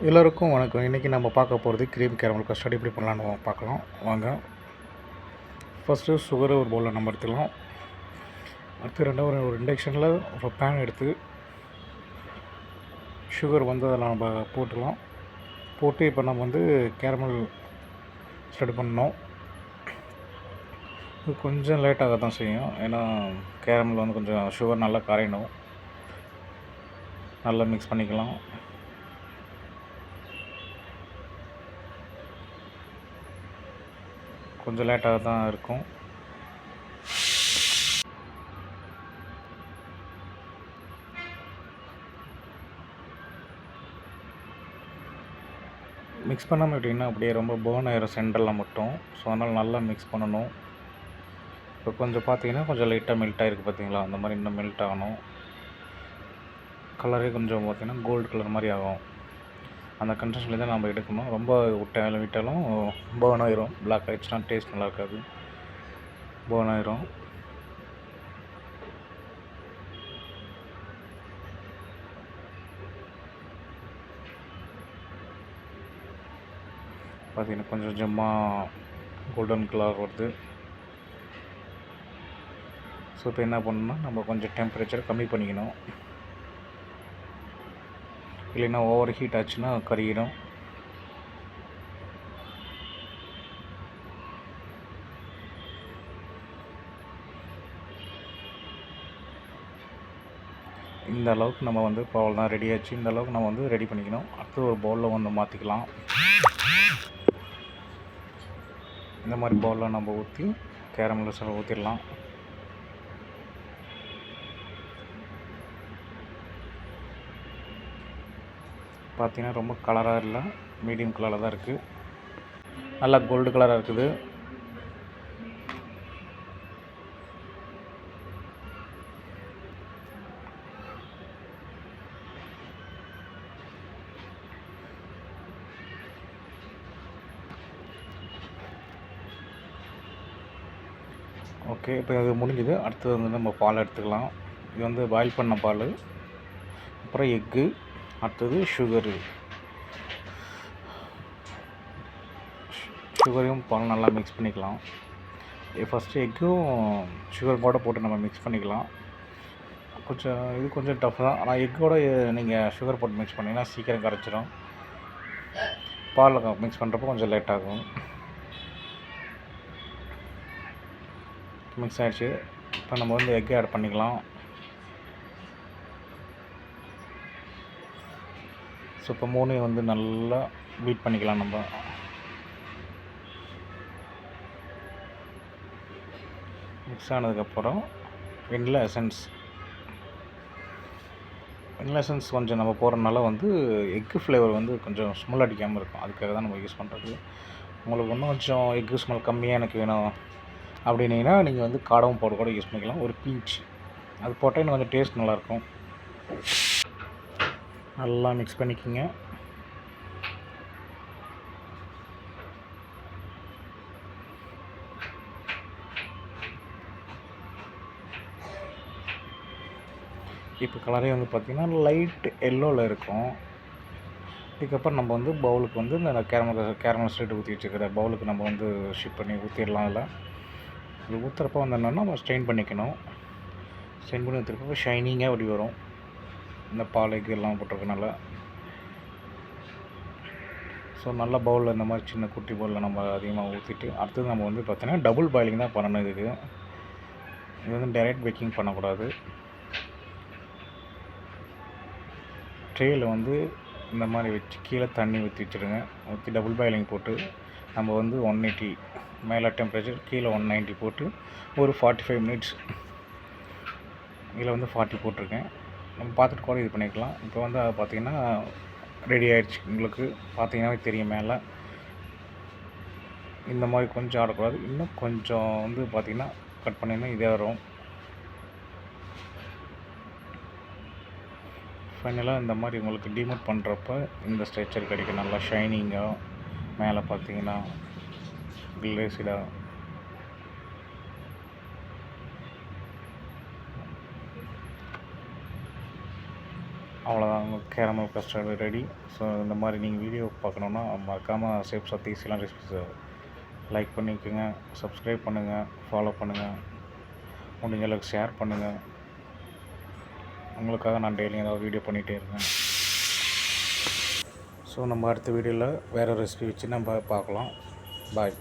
எல்லோருக்கும் வணக்கம். இன்றைக்கி நம்ம பார்க்க போகிறது க்ரீம் கேரமல் கஸ்டர்ட் எப்படி பண்ணலான்னு பார்க்கலாம் வாங்க. ஃபஸ்ட்டு சுகரை ஒரு பவுலில் நம்ம எடுத்துக்கலாம். அடுத்து ரெண்டாவது ஒரு இண்டக்ஷனில் ஒரு பேன் எடுத்து சுகர் வந்து அதில் நம்ம போட்டுக்கலாம். போட்டு இப்போ நம்ம வந்து கேரமல் ஸ்டார்ட் பண்ணோம். இது கொஞ்சம் லேட்டாக தான் செய்யும், ஏன்னா கேரமல் வந்து கொஞ்சம் சுகர் நல்லா கரையணும். நல்லா மிக்ஸ் பண்ணிக்கலாம். கொஞ்சம் லேட்டாக தான் இருக்கும். மிக்ஸ் பண்ணாமல் எப்படின்னா அப்படியே ரொம்ப பேர்ன் ஆயிரும் சென்டரில் மட்டும். ஸோ அதனால் நல்லா மிக்ஸ் பண்ணணும். இப்போ கொஞ்சம் பார்த்தீங்கன்னா கொஞ்சம் லைட்டாக மெல்ட் ஆகிருக்கு பார்த்தீங்களா, அந்த மாதிரி இன்னும் மெல்ட் ஆகணும். கலரே கொஞ்சம் பார்த்திங்கன்னா கோல்டு கலர் மாதிரி ஆகும். அந்த கன்சிஸ்டன்சியில் தான் நம்ம எடுக்கணும். ரொம்ப விட்டாலும் பேர்ன் ஆயிரும். பிளாக் ஆகிடுச்சுன்னா டேஸ்ட் நல்லா இருக்காது, பேர்ன் ஆயிரும். பார்த்திங்கன்னா கொஞ்சம் கொஞ்சமாக கோல்டன் கலர் வருது. ஸோ இப்போ என்ன பண்ணணும்னா நம்ம கொஞ்சம் டெம்பரேச்சர் கம்மி பண்ணிக்கணும், இல்லைன்னா ஓவர் ஹீட் ஆச்சுன்னா கறியிடும். இந்த அளவுக்கு நம்ம வந்து பவுல் தான் ரெடி ஆச்சு. இந்த அளவுக்கு நம்ம வந்து ரெடி பண்ணிக்கணும். அடுத்து ஒரு பவுலில் வந்து மாற்றிக்கலாம். இந்த மாதிரி பவுலில் நம்ம ஊற்றி கேரமல் ஊற்றிடலாம். பார்த்தீங்கன்னா ரொம்ப கலராக இல்லை, மீடியம் கலரில் தான் இருக்குது. நல்லா கோல்டு கலராக இருக்குது. ஓகே, இப்போ இது முடிஞ்சுது. அடுத்தது வந்து நம்ம பால் எடுத்துக்கலாம். இது வந்து பாயில் பண்ண பால், அப்புறம் எக்கு, அடுத்தது சுகரையும் பால் நல்லா மிக்ஸ் பண்ணிக்கலாம். ஃபஸ்ட்டு எக்கும் சுகர் கூட போட்டு நம்ம மிக்ஸ் பண்ணிக்கலாம். இது கொஞ்சம் டஃப் தான், ஆனால் எக்கோட நீங்கள் சுகர் போட்டு மிக்ஸ் பண்ணிங்கன்னா சீக்கிரம் கரைச்சிடும். பாலில் மிக்ஸ் பண்ணுறப்போ கொஞ்சம் லேட் ஆகும். மிக்ஸ் ஆகிடுச்சு. இப்போ நம்ம வந்து எக்கு ஆட் பண்ணிக்கலாம். ஸோ இப்போ மூணையும் வந்து நல்லா பீட் பண்ணிக்கலாம். நம்ம மிக்ஸ் ஆனதுக்கப்புறம் வெண்ணிலா எசன்ஸ் கொஞ்சம் நம்ம போடுறதுனால வந்து எக்கு ஃப்ளேவர் வந்து கொஞ்சம் ஸ்மெல் அடிக்காமல் இருக்கும். அதுக்காக தான் நம்ம யூஸ் பண்ணுறது. உங்களுக்கு இன்னும் கொஞ்சம் எக்கு ஸ்மெல் கம்மியாக எனக்கு வேணும் அப்படின்னீங்கன்னா நீங்கள் வந்து காடமும் பவுடர் கூட யூஸ் பண்ணிக்கலாம். ஒரு பிஞ்ச் அது போட்டால் இன்னும் கொஞ்சம் டேஸ்ட் நல்லாயிருக்கும். நல்லா மிக்ஸ் பண்ணிக்கோங்க. இப்போ கலரே வந்து பார்த்திங்கன்னா லைட் எல்லோவில் இருக்கும். இதுக்கப்புறம் நம்ம வந்து பவுலுக்கு வந்து இந்த கேரமல் ஸ்ட்ரீட் ஊற்றி வச்சுக்கிற பவுலுக்கு நம்ம வந்து ஷிப் பண்ணி ஊற்றிடலாம். இல்லை இது ஊற்றுறப்ப வந்து என்னென்னா நம்ம ஸ்ட்ரெயின் பண்ணிக்கணும். ஸ்ட்ரெயின் பண்ணி ஊற்றுறப்ப ஷைனிங்காக அப்படி வரும். இந்த பாலைக்கு எல்லாம் போட்டிருக்கனால. ஸோ நல்ல பவுலில் இந்த மாதிரி சின்ன குட்டி பவுலில் நம்ம அதிகமாக ஊற்றிட்டு அடுத்தது நம்ம வந்து பார்த்தீங்கன்னா டபுள் பாயிலிங் தான் பண்ணணும். இது வந்து டைரெக்ட் பேக்கிங் பண்ணக்கூடாது. ட்ரேயில் வந்து இந்த மாதிரி வச்சு கீழே தண்ணி ஊற்றி வச்சுடுங்க. ஊற்றி டபுள் பாயிலிங் போட்டு நம்ம வந்து 180 மேலே டெம்பரேச்சர், கீழே 190 போட்டு ஒரு 45 மினிட்ஸ். இதில் வந்து 40 போட்டிருக்கேன். நம்ம பார்த்துட்டு கூட இது பண்ணிக்கலாம். இப்போ வந்து அதை பார்த்திங்கன்னா ரெடி ஆகிடுச்சு. உங்களுக்கு பார்த்தீங்கன்னாவே தெரியும். மேலே இந்த மாதிரி கொஞ்சம் ஆடக்கூடாது, இன்னும் கொஞ்சம் வந்து பார்த்திங்கன்னா கட் பண்ணிங்கன்னா இதே வரும். ஃபைனலாக இந்த மாதிரி உங்களுக்கு டிமோட் பண்ணுறப்ப இந்த ஸ்ட்ரெச்சர் கிடைக்கும். நல்லா ஷைனிங்காக மேலே பார்த்தீங்கன்னா கிளேசிடாக. அவ்வளோதான், கேரமல் கஸ்டர்டு ரெடி. ஸோ இந்த மாதிரி நீங்கள் வீடியோ பார்க்கணுன்னா மறக்காமல் சேஃப் சதீஷ்லாம் ரெசிபிஸை லைக் பண்ணிக்கோங்க, சப்ஸ்கிரைப் பண்ணுங்கள், ஃபாலோ பண்ணுங்கள், முடிஞ்ச அளவுக்கு ஷேர் பண்ணுங்கள். உங்களுக்காக நான் டெய்லியும் ஏதாவது வீடியோ பண்ணிகிட்டே இருக்கேன். ஸோ நம்ம அடுத்த வீடியோவில் வேறு ரெசிபி வச்சு நம்ம பார்க்கலாம். பாய்.